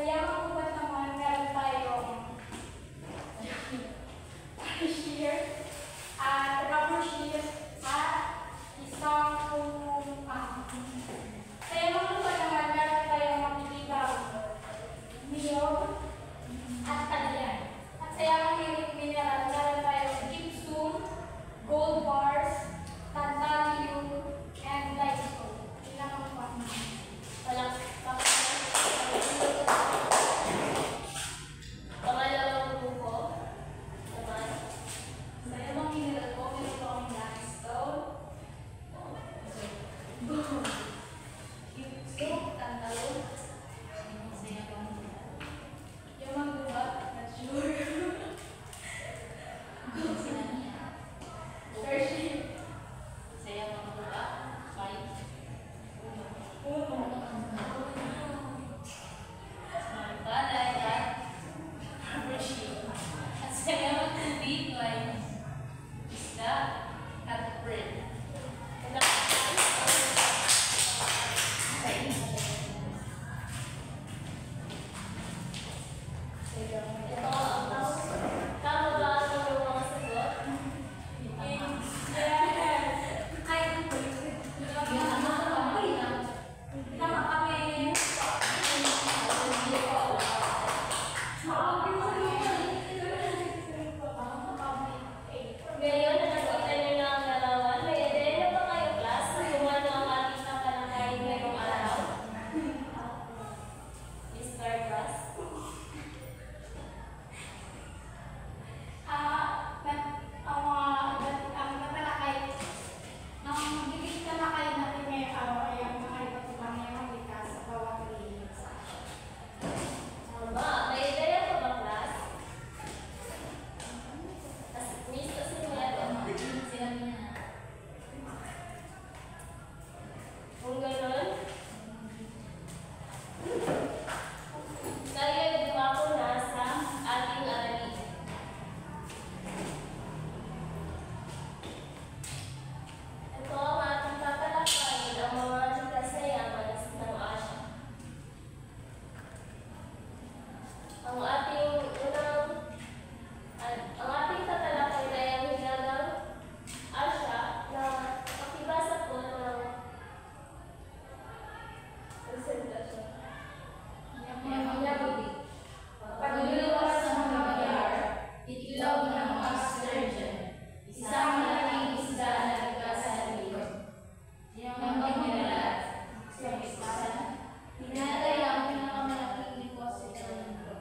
yamang ugat naman, meron tayong shear at rubber shear at isang sa yamang ugat naman, meron tayong makikita niyog at talyan. At sa yamang mineral, meron tayong gypsum, gold bars, tantalum, and limestone. Ilang ang ugat naman. Pangalawang grupo naman, Sa yamang mineral po, meron po ang limestone, gypsum, tantalum, yamang gubat, not sure. Tertiary. saya mengumpulkan baik balai dan bersih. Saya mengumpulkan lain isda at bread. Tama ba ang inyong mga sagot? Tama kami. Ngayon, nakakita niyo na ang larawan. May ideya na ba kayo, class? Kung ano ang ating nakalangay ngayong araw? Mr. Class? Ang natalakay, ang bigay talakay natin ngayong araw ay ang mga iba't ibang makita sa bawat linis. Tama. May ideya pa ba, class? Miss, kasi may sila niya. Kung gano'n, tayo dumako na sa ating aralin. Ito ang ating tatalakayin, ang mga likas na yaman ng Asya. Ang ating tatalakay ay ang hilagang Asya na pakibasa po ng presentasyon. Pagluluwas sa mga biyar, itlog ng mga sturgeon, isang malaking isda na likas sa haliyot. Yamang mineral, siyang espasan, hinatay ang pinakamalaking deposito ng mundo.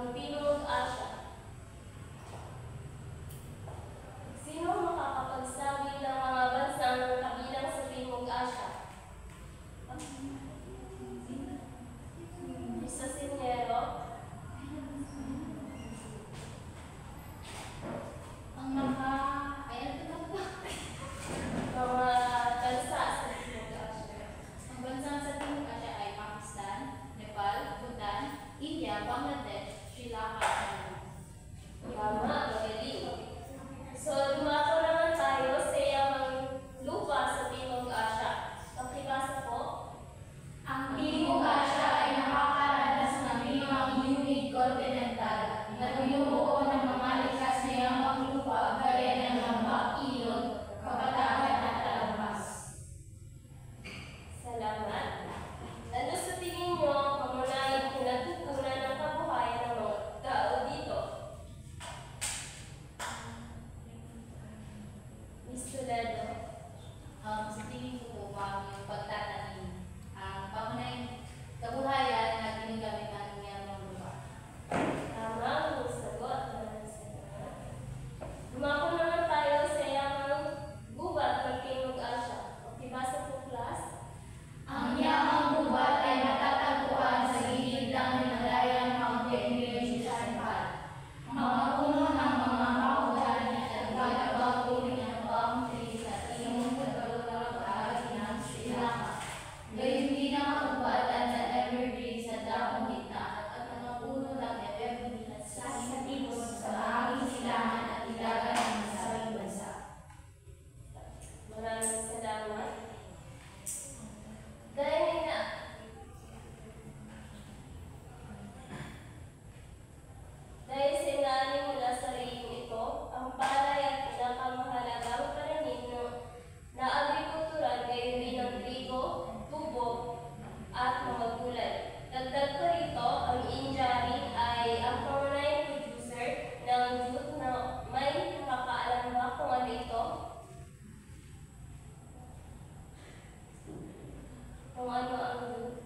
ang Timog Asya. Sino makakapagsabi ng mga bansang kabilang sa Timog Asya? Isa Sinyero, Ang mga, ayan ito ba? mga bansa sa Timog Asya. Ang bansa sa Timog Asya ay Pakistan, Nepal, Bhutan, India, Bangladesh, Sri Lanka, at Tama, magaling. So, dumako naman tayo sa yamang lupa sa Timog Asya. Pakibasa po. ang Timog Asya ay nakakaranas ng limang unit continental na bumubuo ng mga likas na yamang lupa gaya ng lambak, ilog, kabatagan at talampas. Salamat. Ano sa tingin nyo pamunahing pinagkukunan ng kabuhayan ng mga tao dito? Miss Toledo. Sa tingin ko po, yung pagtatanim, ang pamunahing kabuhayan na ginagamit ng yamang lupa. Tama, ang sagot. Maraming salamat. Dumako naman tayo sa yamang gubat ng Timog Asya. Pakibasa po, class. Ang yamang gubat ay matatagpuan sa gilid ng Himalayan Mountain Range sa Nepal. Mga puno ng mga mahogany at gagawang uri ng palm trees at imong katulong bahagi ng Sri Lanka. Gayun din ang katubatan sa evergreen sa dakong gitna at mga puno ng evergreen sa timog sa bahaging silangan at ilagan ng nasabing bansa. Maraming salamat. Dahil na dahil sa ilalim mula sa reyong ito, ang palay at pinakamahalagang pananim na agrikultural gayon din ang trigo, tubo, at mga gulay. Dagdag pa rito, ang India rin ay ang pangunahing producer ng jute na may nakakaalam ba kung ano ito? Kung ano ang jute?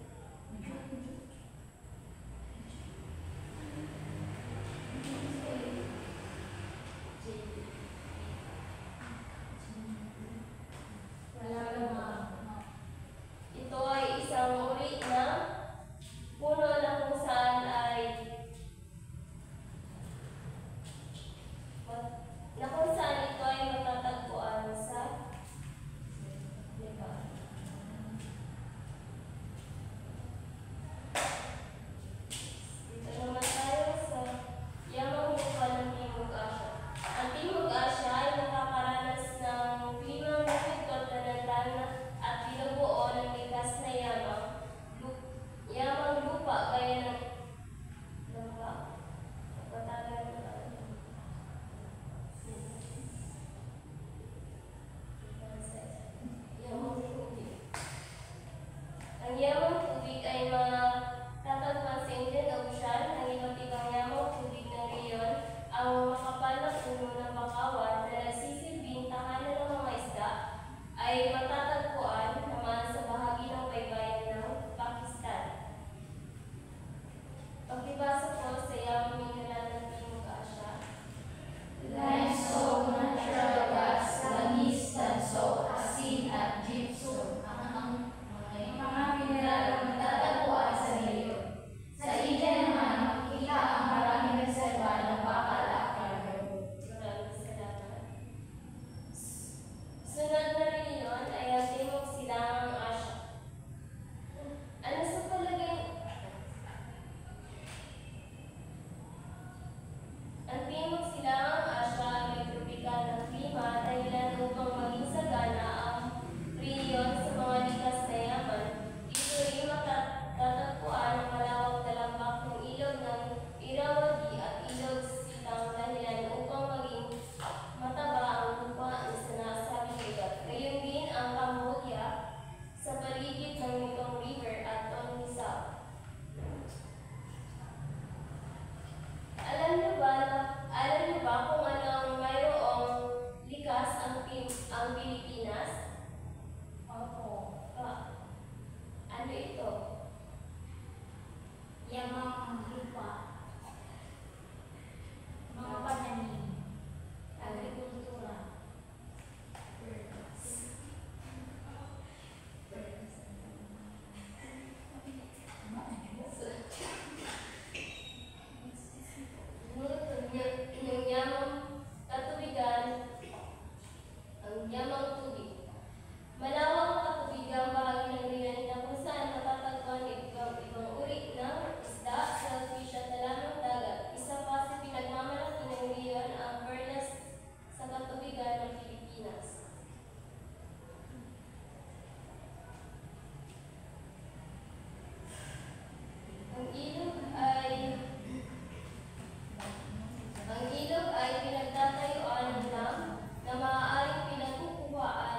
Wala naman. Ito ay isang uri ng puno na kung saan ay na kung saan ito ay matatagpuan sa Nepal. Dito naman tayo sa yamang lupa ng Timog Asya. Ang Timog Asya ay nakakaranas ng limang bukid kontinental at binubuo ng likas na yamang lupa gaya ng lambak, kabatagan yamang tubig. Ang yamang tubig ay matatagpuan sa Indian Ocean. Ang iba't ibang yamang tubig ng riyon ang makapal na puno ng bakawan na nagsisilbing tahanan ng mga isda ay matatagpuan naman sa bahagi ng baybayin ng Pakistan. Pakibasa po sa yamang mineral ng Timog Asya. Limestone, natural gas, langis, tanso, asin at gypsum ang mga mineral na matatagpuan sa riyon. Sa India naman, makikita ang maraming reserva ng bakal at cargo. Maraming salamat. Sunod na riyon ay ang Timog Silangang Asya. Ano sa palagay? Ang Timog Silangang Asya ay may tropikal na klima dahilan upang maging sagana ang riyon sa mga likas na yaman. Dito rin matatagpuan ang malawak na lambak ng ilog ng Irrawaddy at ilog Sitang dahilan upang maging mataba ang lupa sa nasabing lugar. Gayon din ang Cambodia sa paligid ng Mekong River at Tonle Sap. Alam niyo ba kung ano ang mayroong likas ang Pilipinas? Opo. Ano ito? Yamang lupa. yamang tubig. Malawak ang katubigang bahagi ng riyan na kung saan matatagpuan ibang uri ng isda, shellfish at talamang dagat. Isa pa sa pinagmamalaki ng riyan ang Perlas sa katubigan ng Pilipinas. Ang ilog ay pinagtatayuan ng dam na maaaring pinagkukuhaan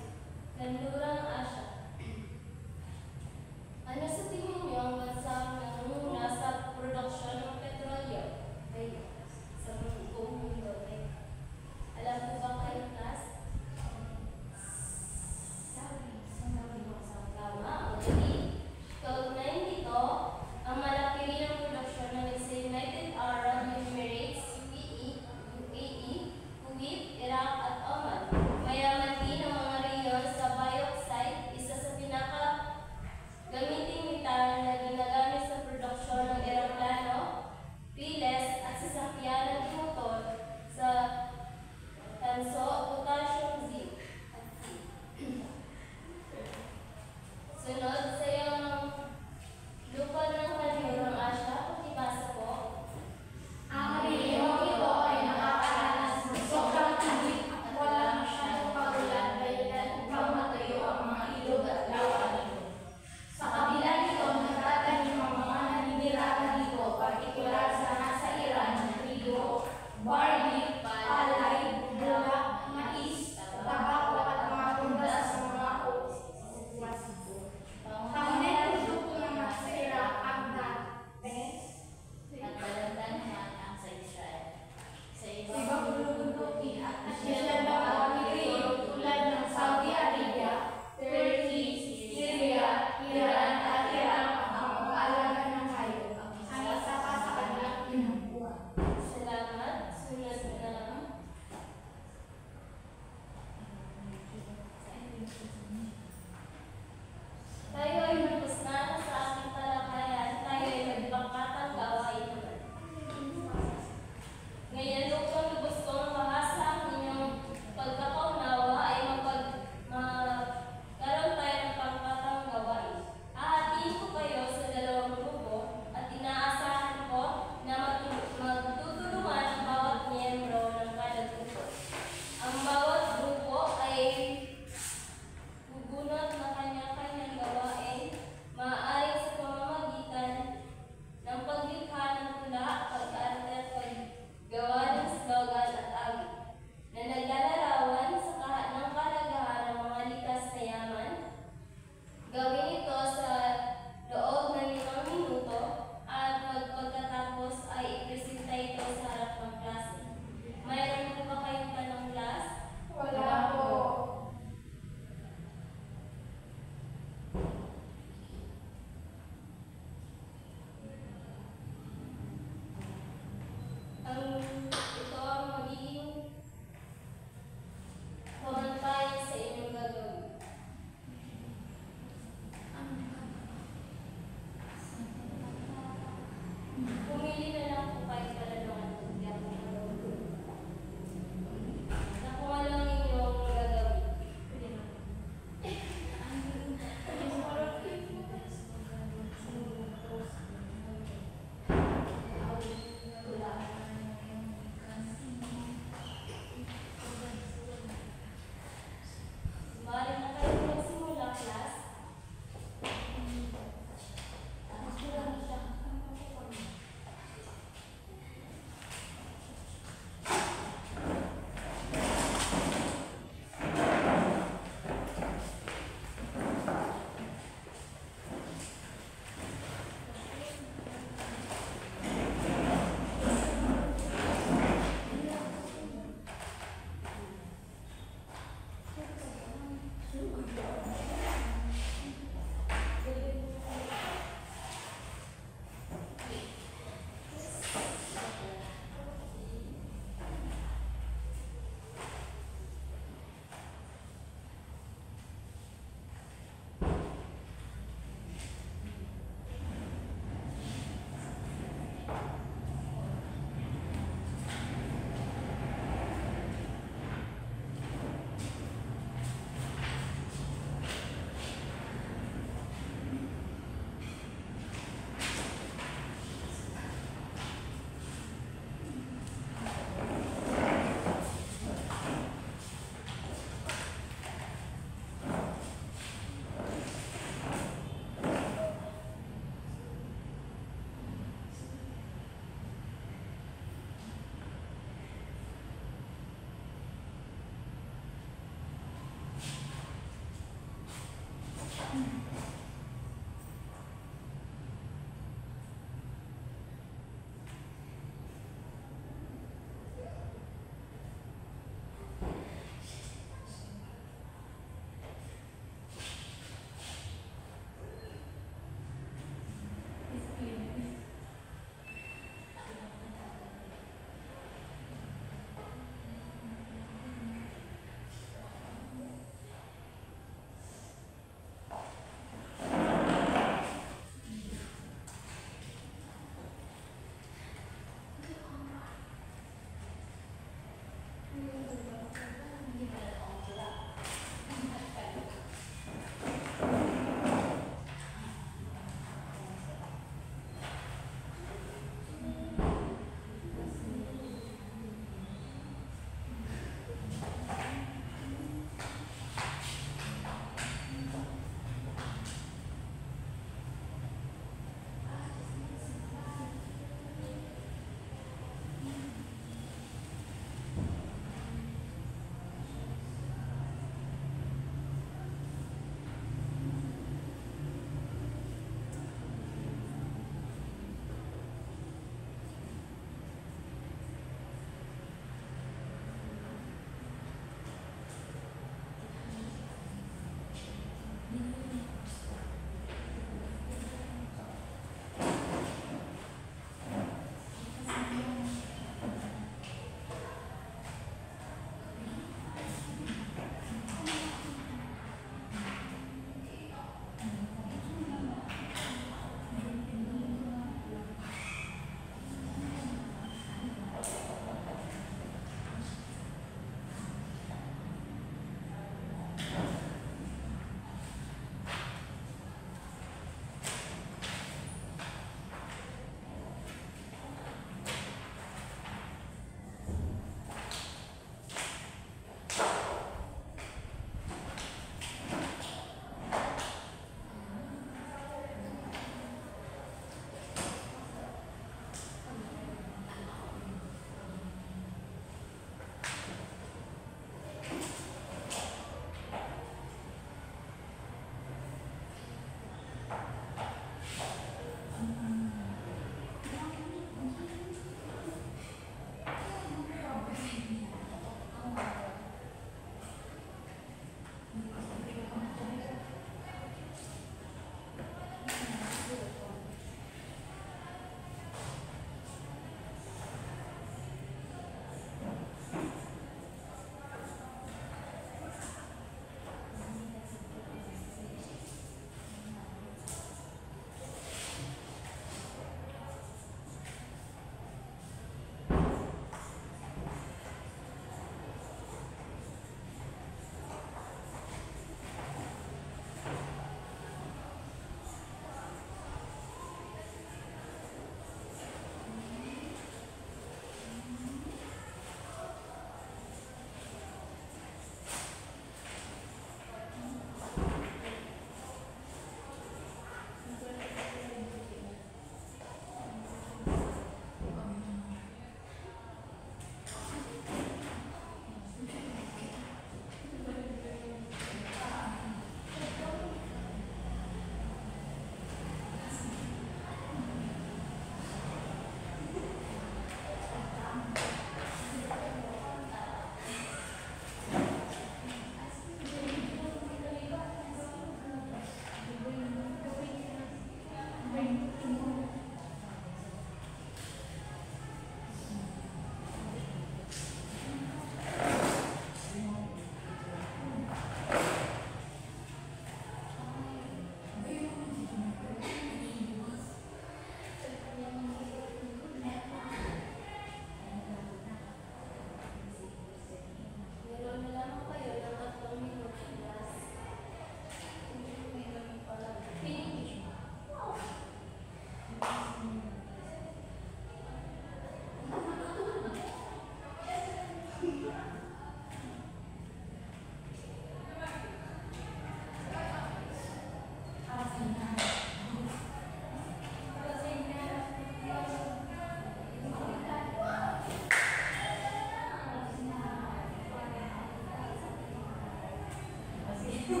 Kung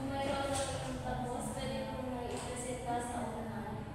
mayroon ng tapos, pwede kong i-presenta sa unahan.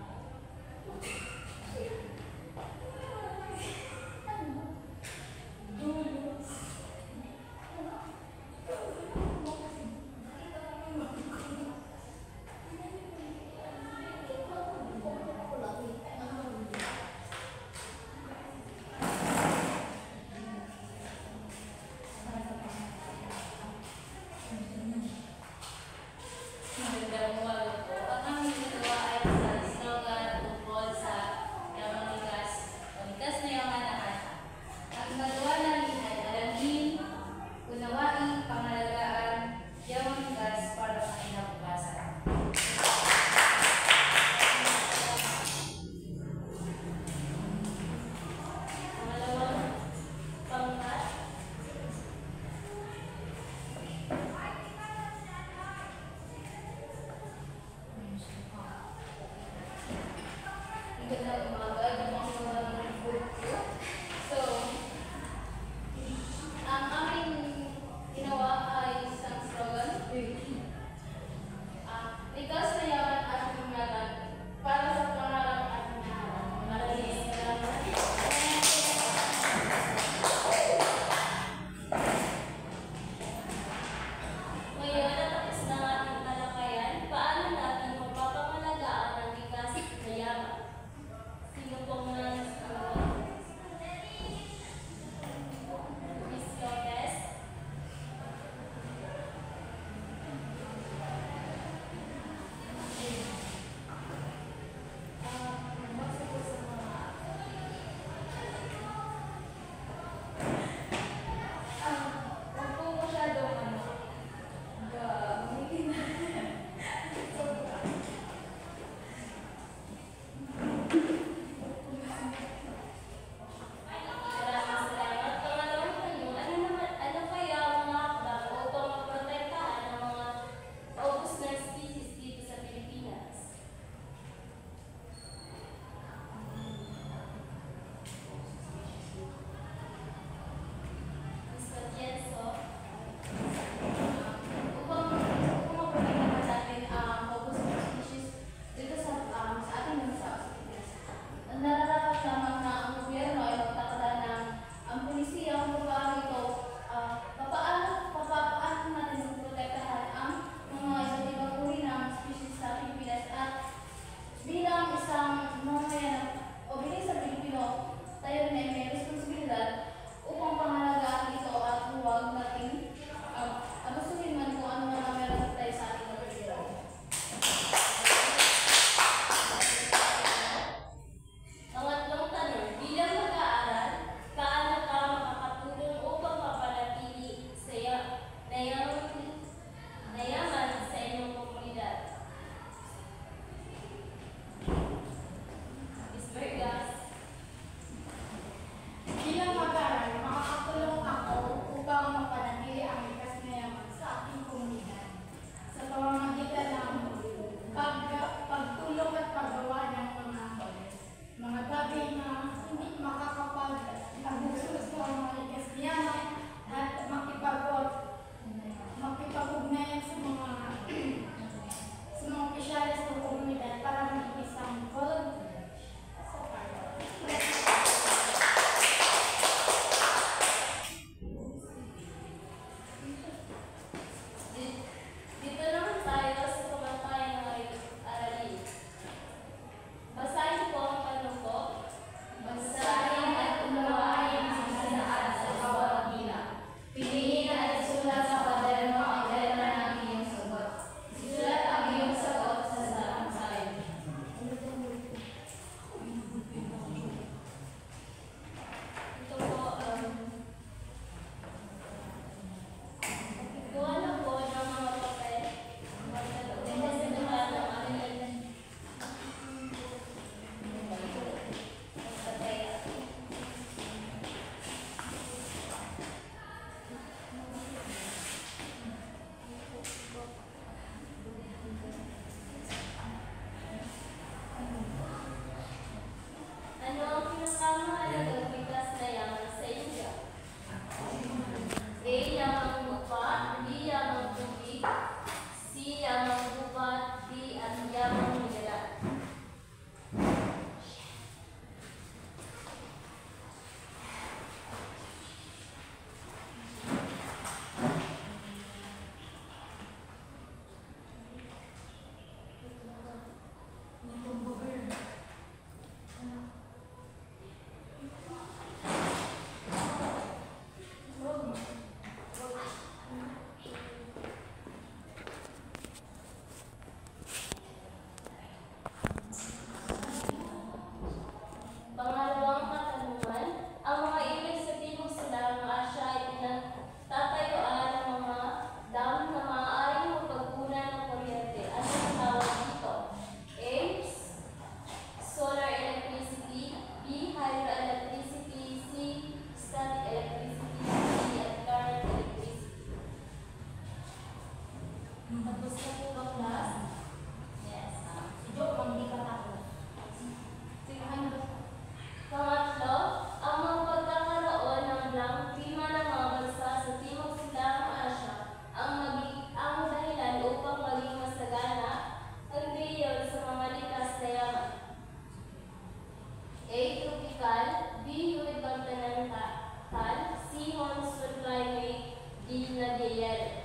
Dinadayal.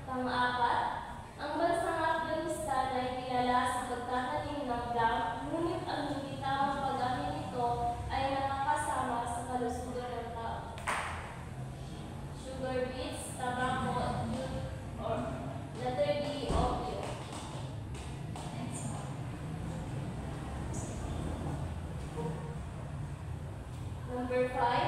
Pang-apat, ang bansang Afghanistan ay kilala sa pagtatanim ng gum, ngunit ang hindi tamang paggamit nito ay nakakasama sa kalusugan ng tao. Sugar beets, tobacco, jute, or letter D, opium. Number 5,